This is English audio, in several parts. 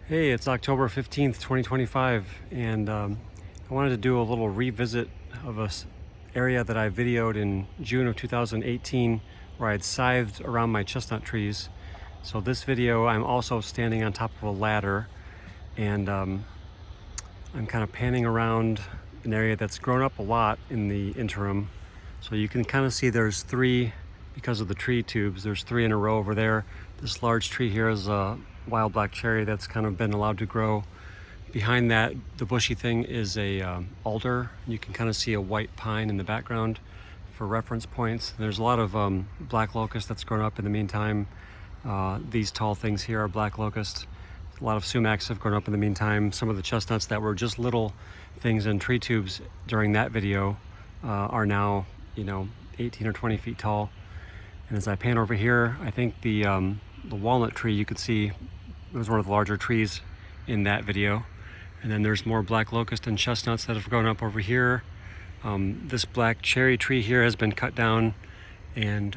Hey, it's October 15th, 2025, and I wanted to do a little revisit of a area that I videoed in June of 2018 where I had scythed around my chestnut trees. So this video, I'm also standing on top of a ladder, and I'm kind of panning around an area that's grown up a lot in the interim. So you can kind of see there's three, because of the tree tubes, there's three in a row over there. This large tree here is a wild black cherry that's kind of been allowed to grow. Behind that, the bushy thing is a alder. You can kind of see a white pine in the background for reference points. There's a lot of black locust that's grown up in the meantime. These tall things here are black locust. A lot of sumacs have grown up in the meantime. Some of the chestnuts that were just little things in tree tubes during that video are now, 18 or 20 feet tall. And as I pan over here, I think the walnut tree, you could see, it was one of the larger trees in that video. And then there's more black locust and chestnuts that have grown up over here. This black cherry tree here has been cut down,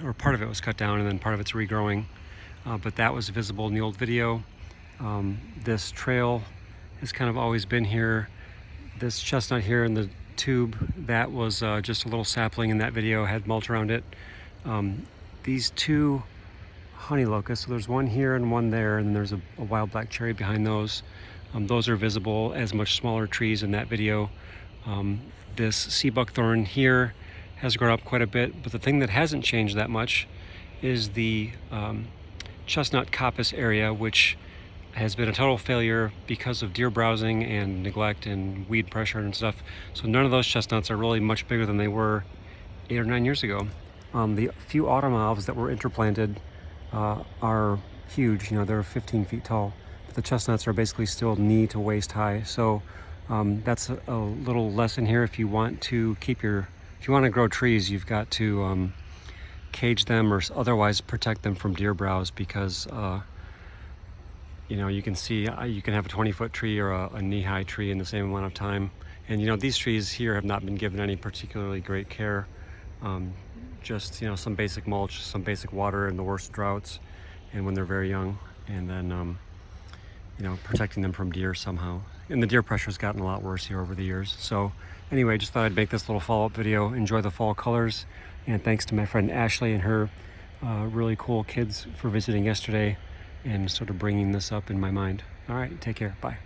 or part of it was cut down, and then part of it's regrowing. But that was visible in the old video. This trail has kind of always been here. This chestnut here in the tube, that was just a little sapling in that video, had mulch around it. These two honey locusts, so there's one here and one there, and there's a wild black cherry behind those. Those are visible as much smaller trees in that video. This sea buckthorn here has grown up quite a bit, but the thing that hasn't changed that much is the chestnut coppice area, which has been a total failure because of deer browsing and neglect and weed pressure and stuff. So none of those chestnuts are really much bigger than they were 8 or 9 years ago. The few autumn olives that were interplanted are huge. They're 15 feet tall. But the chestnuts are basically still knee to waist high. So that's a little lesson here. If you want to grow trees, you've got to cage them or otherwise protect them from deer browse, because you can see you can have a 20-foot tree or a knee-high tree in the same amount of time. And these trees here have not been given any particularly great care. Just some basic mulch, some basic water in the worst droughts, and when they're very young, and then protecting them from deer somehow. And the deer pressure's gotten a lot worse here over the years. So anyway, just thought I'd make this little follow-up video. Enjoy the fall colors, and thanks to my friend Ashley and her really cool kids for visiting yesterday and sort of bringing this up in my mind. All right, take care. Bye.